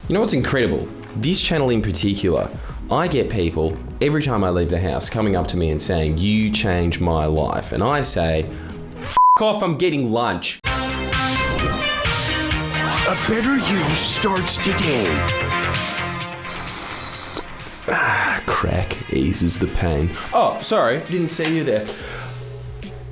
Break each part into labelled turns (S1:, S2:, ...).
S1: You know what's incredible? This channel in particular, I get people every time I leave the house coming up to me and saying, "You changed my life." And I say, "F*** off, I'm getting lunch."
S2: A better you starts today.
S1: Crack eases the pain. Oh, sorry, didn't see you there.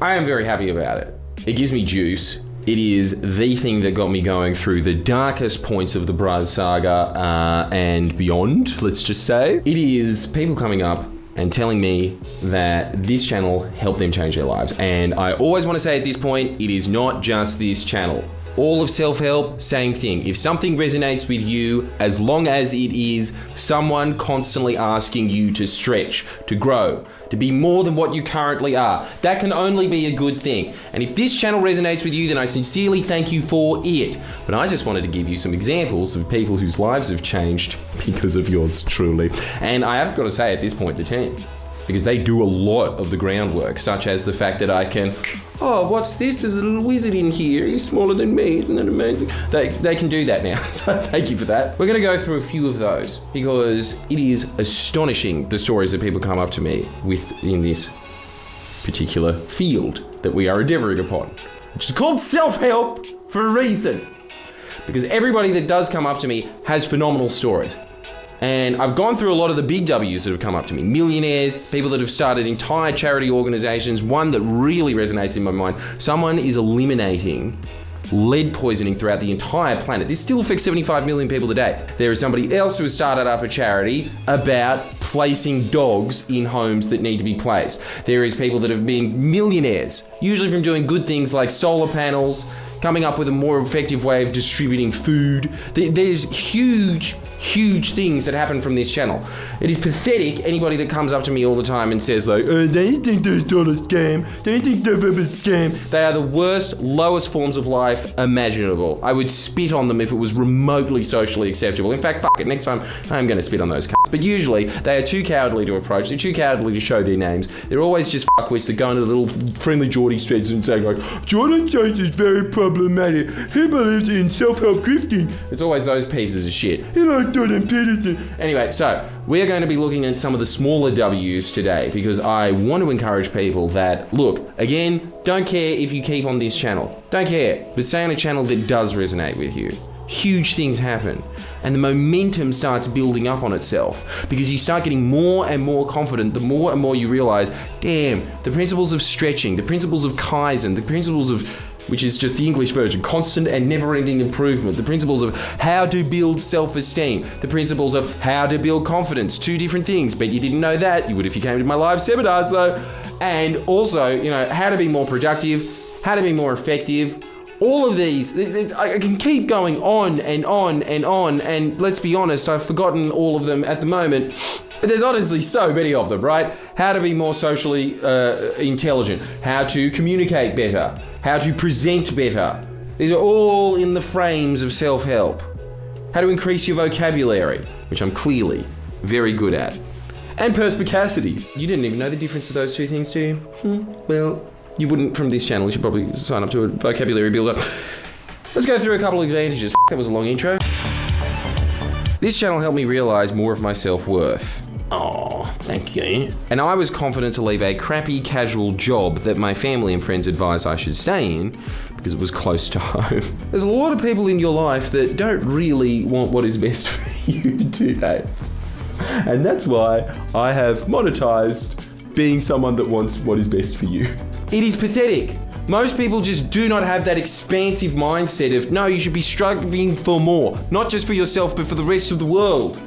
S1: I am very happy about it. It gives me juice. It is the thing that got me going through the darkest points of the Braz saga and beyond, let's just say. It is people coming up and telling me that this channel helped them change their lives. And I always want to say at this point, it is not just this channel. All of self-help, same thing. If something resonates with you, as long as it is someone constantly asking you to stretch, to grow, to be more than what you currently are, that can only be a good thing. And if this channel resonates with you, then I sincerely thank you for it. But I just wanted to give you some examples of people whose lives have changed because of yours truly. And I have got to say at this point, the team, because they do a lot of the groundwork, such as the fact that I can, oh, what's this? There's a little wizard in here. He's smaller than me. Isn't that amazing? They can do that now. So thank you for that. We're going to go through a few of those because it is astonishing the stories that people come up to me with in this particular field that we are endeavoring upon, which is called self-help for a reason. Because everybody that does come up to me has phenomenal stories. And I've gone through a lot of the big W's that have come up to me. Millionaires, people that have started entire charity organizations. One that really resonates in my mind, someone is eliminating lead poisoning throughout the entire planet. This still affects 75 million people today. There is somebody else who has started up a charity about placing dogs in homes that need to be placed. There is people that have been millionaires, usually from doing good things like solar panels, coming up with a more effective way of distributing food. There's huge things that happen from this channel. It is pathetic, anybody that comes up to me all the time and says like, oh, they think they're not a scam, they think they're a scam. They are the worst, lowest forms of life imaginable. I would spit on them if it was remotely socially acceptable. In fact, fuck it, next time I'm gonna spit on those cunts. But usually, they are too cowardly to approach, they're too cowardly to show their names. They're always just fuckwits that go into the little friendly Geordie streets and say like, Jordan Jones is very problematic. He believes in self-help grifting. It's always those pieces of shit. He likes Jordan Peterson. Anyway, so we're going to be looking at some of the smaller W's today because I want to encourage people that, look, again, don't care if you keep on this channel. Don't care. But stay on a channel that does resonate with you. Huge things happen and the momentum starts building up on itself because you start getting more and more confident the more and more you realize, damn, the principles of stretching, the principles of Kaizen, the principles of, which is just the English version, constant and never-ending improvement, the principles of how to build self-esteem, the principles of how to build confidence, two different things, but you didn't know that, you would if you came to my live seminars though, and also, you know, how to be more productive, how to be more effective. All of these, I can keep going on and on and on, and let's be honest, I've forgotten all of them at the moment, but there's honestly so many of them, right? How to be more socially intelligent, how to communicate better, how to present better. These are all in the frames of self-help. How to increase your vocabulary, which I'm clearly very good at. And perspicacity. You didn't even know the difference of those two things, do you? Well, you wouldn't from this channel. You should probably sign up to a vocabulary builder. Let's go through a couple of advantages. That was a long intro. This channel helped me realize more of my self-worth. Oh, thank you. And I was confident to leave a crappy casual job that my family and friends advised I should stay in because it was close to home. There's a lot of people in your life that don't really want what is best for you, do they? And that's why I have monetized being someone that wants what is best for you. It is pathetic. Most people just do not have that expansive mindset of, no, you should be striving for more, not just for yourself, but for the rest of the world.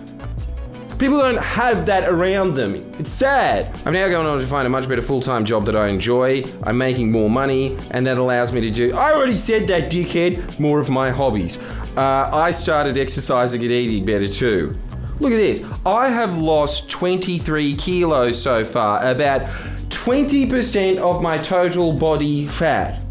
S1: People don't have that around them. It's sad. I'm now going on to find a much better full-time job that I enjoy. I'm making more money, and that allows me to do, I already said that, dickhead, more of my hobbies. I started exercising and eating better too. Look at this. I have lost 23 kilos so far, about 20% of my total body fat.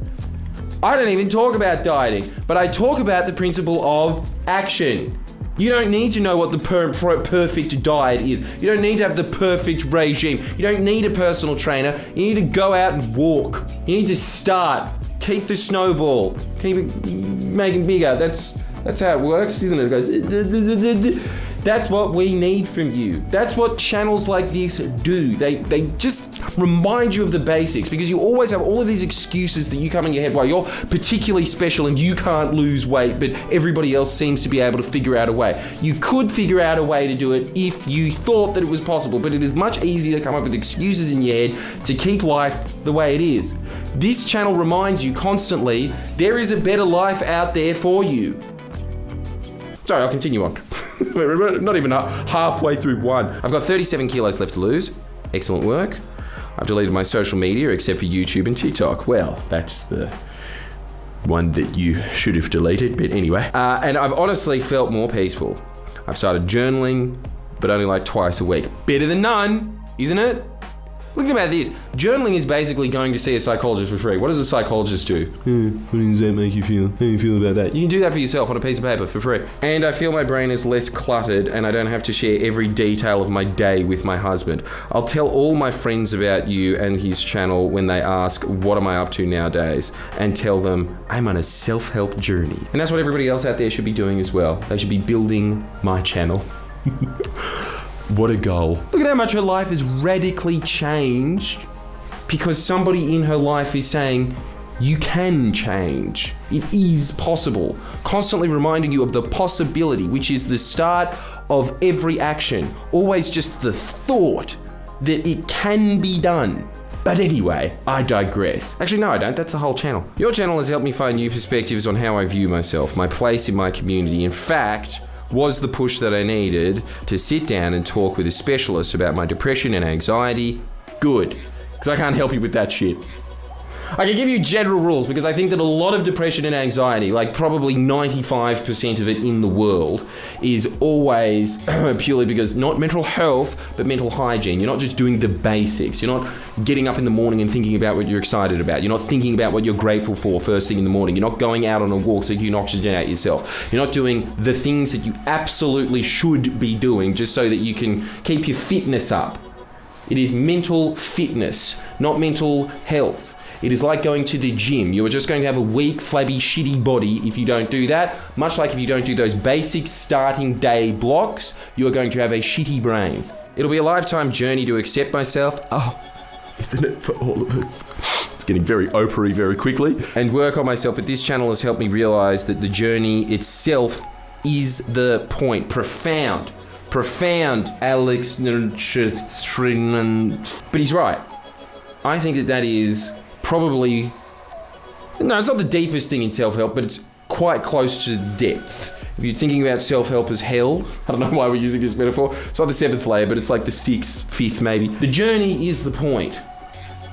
S1: I don't even talk about dieting, but I talk about the principle of action. You don't need to know what the perfect diet is. You don't need to have the perfect regime. You don't need a personal trainer. You need to go out and walk. You need to start. Keep the snowball. Keep it making bigger. That's That's how it works, isn't it? It goes... That's what we need from you. That's what channels like this do. They just remind you of the basics, because you always have all of these excuses that you come in your head why you're particularly special and you can't lose weight, but everybody else seems to be able to figure out a way. You could figure out a way to do it if you thought that it was possible, but it is much easier to come up with excuses in your head to keep life the way it is. This channel reminds you constantly there is a better life out there for you. Sorry, I'll continue on. We're not even halfway through one. I've got 37 kilos left to lose. Excellent work. I've deleted my social media except for YouTube and TikTok. Well, that's the one that you should have deleted, but anyway. And I've honestly felt more peaceful. I've started journaling, but only like twice a week. Better than none, isn't it? Look about this. Journaling is basically going to see a psychologist for free. What does a psychologist do? What does that make you feel? How do you feel about that? You can do that for yourself on a piece of paper for free. And I feel my brain is less cluttered and I don't have to share every detail of my day with my husband. I'll tell all my friends about you and his channel when they ask, what am I up to nowadays? And tell them, I'm on a self-help journey. And that's what everybody else out there should be doing as well. They should be building my channel. What a goal. Look at how much her life has radically changed because somebody in her life is saying, you can change. It is possible. Constantly reminding you of the possibility, which is the start of every action. Always just the thought that it can be done. But anyway, I digress. Actually, no, I don't. That's the whole channel. Your channel has helped me find new perspectives on how I view myself, my place in my community. In fact, was the push that I needed to sit down and talk with a specialist about my depression and anxiety. Good, because I can't help you with that shit. I can give you general rules because I think that a lot of depression and anxiety, like probably 95% of it in the world, is always purely because not mental health, but mental hygiene. You're not just doing the basics. You're not getting up in the morning and thinking about what you're excited about. You're not thinking about what you're grateful for first thing in the morning. You're not going out on a walk so you can oxygenate yourself. You're not doing the things that you absolutely should be doing just so that you can keep your fitness up. It is mental fitness, not mental health. It is like going to the gym. You are just going to have a weak, flabby, shitty body if you don't do that. Much like if you don't do those basic starting day blocks, you are going to have a shitty brain. It'll be a lifetime journey to accept myself. Oh, isn't it for all of us? It's getting very Oprah-y very quickly. And work on myself, but this channel has helped me realize that the journey itself is the point. Profound, Alex. But he's right. I think that is probably, no, it's not the deepest thing in self-help, but it's quite close to depth. If you're thinking about self-help as hell, I don't know why we're using this metaphor. It's not the 7th layer, but it's like the 6th, 5th maybe. The journey is the point.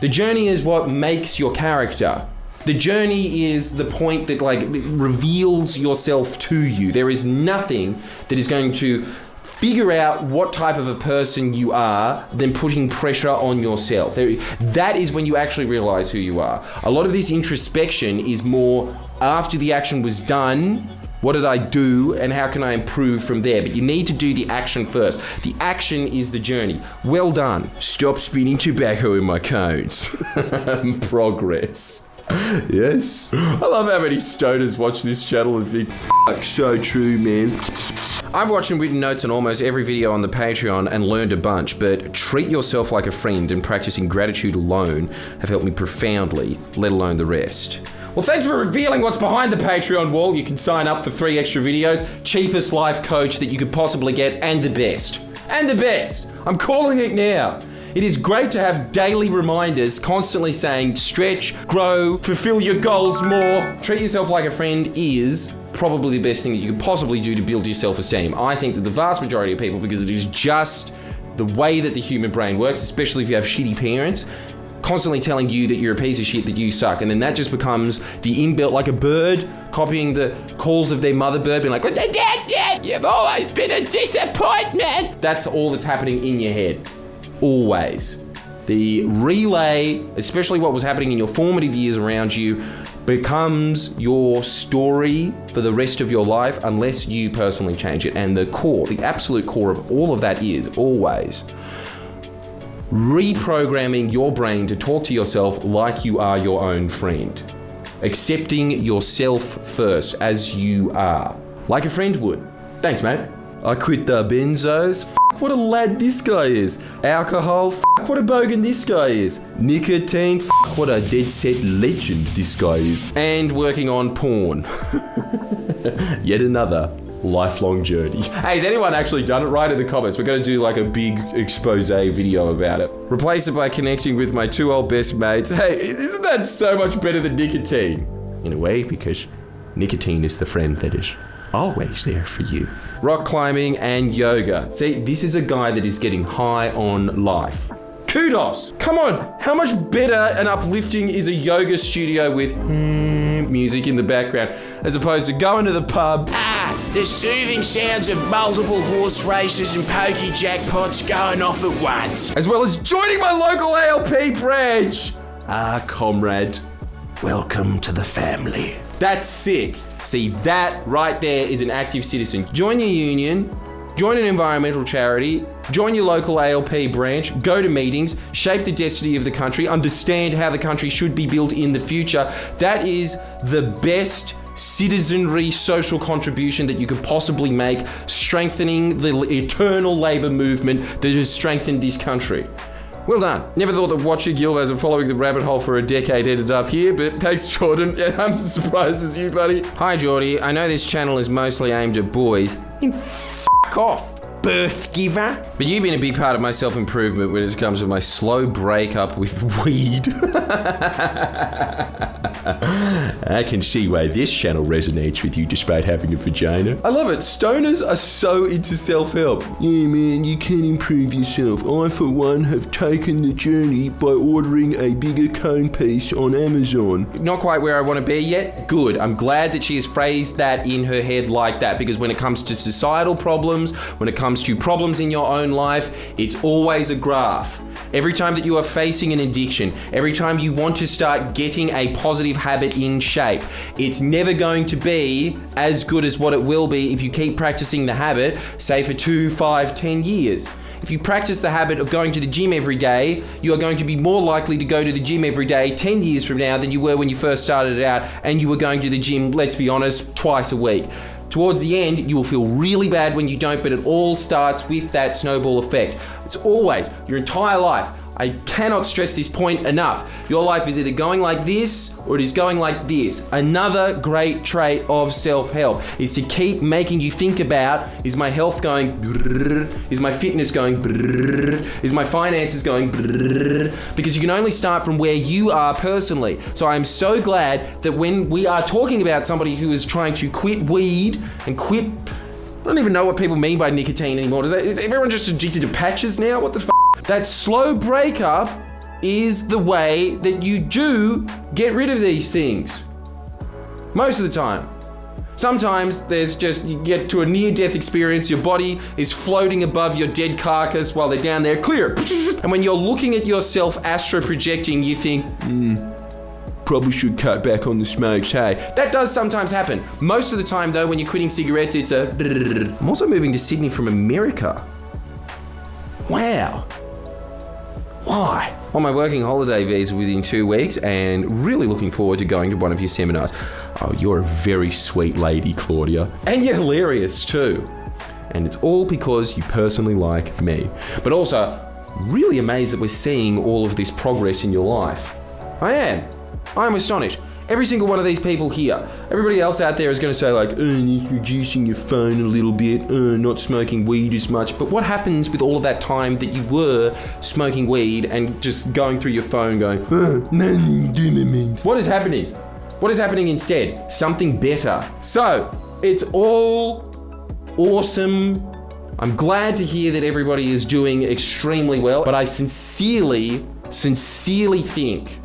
S1: The journey is what makes your character. The journey is the point that reveals yourself to you. There is nothing that is going to figure out what type of a person you are than putting pressure on yourself. That is when you actually realize who you are. A lot of this introspection is more after the action was done, what did I do and how can I improve from there? But you need to do the action first. The action is the journey. Well done. Stop spitting tobacco in my cones. Progress. Yes. I love how many stoners watch this channel and think, fuck, so true, man. I've watched and written notes on almost every video on the Patreon and learned a bunch, but treat yourself like a friend and practicing gratitude alone have helped me profoundly, let alone the rest. Well, thanks for revealing what's behind the Patreon wall. You can sign up for 3 extra videos, cheapest life coach that you could possibly get, and the best. And the best. I'm calling it now. It is great to have daily reminders constantly saying stretch, grow, fulfill your goals more. Treat yourself like a friend is probably the best thing that you could possibly do to build your self-esteem. I think that the vast majority of people, because it is just the way that the human brain works, especially if you have shitty parents, constantly telling you that you're a piece of shit, that you suck, and then that just becomes the inbuilt, like a bird copying the calls of their mother bird, being like, you've always been a disappointment. That's all that's happening in your head. Always. The relay, especially what was happening in your formative years around you, becomes your story for the rest of your life unless you personally change it. And the core, the absolute core of all of that is always reprogramming your brain to talk to yourself like you are your own friend. Accepting yourself first as you are. like a friend would. Thanks, mate. I quit the benzos. F*** what a lad this guy is. Alcohol. F*** what a bogan this guy is. Nicotine. F*** what a dead set legend this guy is. And working on porn. Yet another lifelong journey. Hey, has anyone actually done it? Write in the comments. We're going to do like a big expose video about it. Replace it by connecting with my 2 old best mates. Hey, isn't that so much better than nicotine? In a way, because nicotine is the friend that is always there for you. Rock climbing and yoga. See, this is a guy that is getting high on life. Kudos! Come on, how much better and uplifting is a yoga studio with music in the background as opposed to going to the pub?
S2: The soothing sounds of multiple horse races and pokey jackpots going off at once.
S1: As well as joining my local ALP branch. Comrade.
S2: Welcome to the family.
S1: That's sick. See, that right there is an active citizen. Join your union, join an environmental charity, join your local ALP branch, go to meetings, shape the destiny of the country, understand how the country should be built in the future. That is the best citizenry social contribution that you could possibly make, strengthening the eternal labour movement that has strengthened this country. Well done. Never thought that watching Gilbert and following the rabbit hole for a decade ended up here, but thanks, Jordan. Yeah, I'm as surprised as you, buddy. Hi, Jordy. I know this channel is mostly aimed at boys. F*** off, birth giver. But you've been a big part of my self-improvement when it comes to my slow breakup with weed. I can see why this channel resonates with you despite having a vagina. I love it. Stoners are so into self-help. Yeah, man, you can improve yourself. I, for one, have taken the journey by ordering a bigger cone piece on Amazon. Not quite where I want to be yet. Good. I'm glad that she has phrased that in her head like that, because when it comes to societal problems, when it comes to problems in your own life, it's always a graph. Every time that you are facing an addiction, every time you want to start getting a positive habit in shape, it's never going to be as good as what it will be if you keep practicing the habit, say for 2, 5, 10 years. If you practice the habit of going to the gym every day, you are going to be more likely to go to the gym every day 10 years from now than you were when you first started out and you were going to the gym, let's be honest, twice a week. Towards the end, you will feel really bad when you don't, but it all starts with that snowball effect. It's always, your entire life. I cannot stress this point enough. Your life is either going like this or it is going like this. Another great trait of self-help is to keep making you think about, is my health going brrr? Is my fitness going brrr? Is my finances going brrr? Because you can only start from where you are personally. So I'm so glad that when we are talking about somebody who is trying to quit weed and quit, I don't even know what people mean by nicotine anymore. Is everyone just addicted to patches now? What the f***? That slow breakup is the way that you do get rid of these things. Most of the time. Sometimes there's just, you get to a near-death experience, your body is floating above your dead carcass while they're down there, clear. And when you're looking at yourself astro-projecting, you think, probably should cut back on the smokes, hey. That does sometimes happen. Most of the time though, when you're quitting cigarettes, it's a I'm also moving to Sydney from America. Wow. Why? On my working holiday visa within 2 weeks and really looking forward to going to one of your seminars. Oh, you're a very sweet lady, Claudia. And you're hilarious too. And it's all because you personally like me. But also, really amazed that we're seeing all of this progress in your life. I am. I'm astonished. Every single one of these people here, everybody else out there is going to say like, reducing your phone a little bit, not smoking weed as much. But what happens with all of that time that you were smoking weed and just going through your phone going, what is happening? What is happening instead? Something better. So, it's all awesome. I'm glad to hear that everybody is doing extremely well, but I sincerely think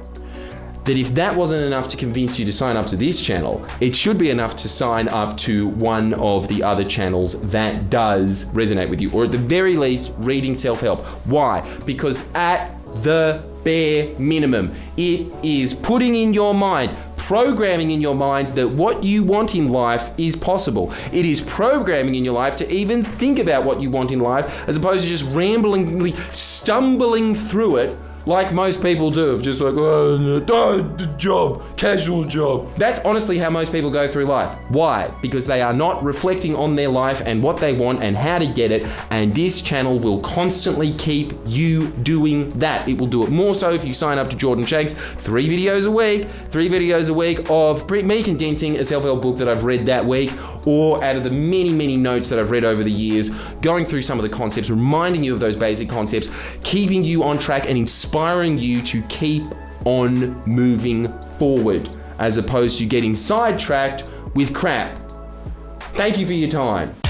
S1: that if that wasn't enough to convince you to sign up to this channel, it should be enough to sign up to one of the other channels that does resonate with you, or at the very least, reading self-help. Why? Because at the bare minimum, it is putting in your mind, programming in your mind that what you want in life is possible. It is programming in your life to even think about what you want in life, as opposed to just ramblingly stumbling through it like most people do, of just like, the job, casual job. That's honestly how most people go through life. Why? Because they are not reflecting on their life and what they want and how to get it, and this channel will constantly keep you doing that. It will do it more so if you sign up to Jordan Shanks. 3 videos a week of me condensing a self-help book that I've read that week, or out of the many notes that I've read over the years, going through some of the concepts, reminding you of those basic concepts, keeping you on track and inspiring you to keep on moving forward, as opposed to getting sidetracked with crap. Thank you for your time.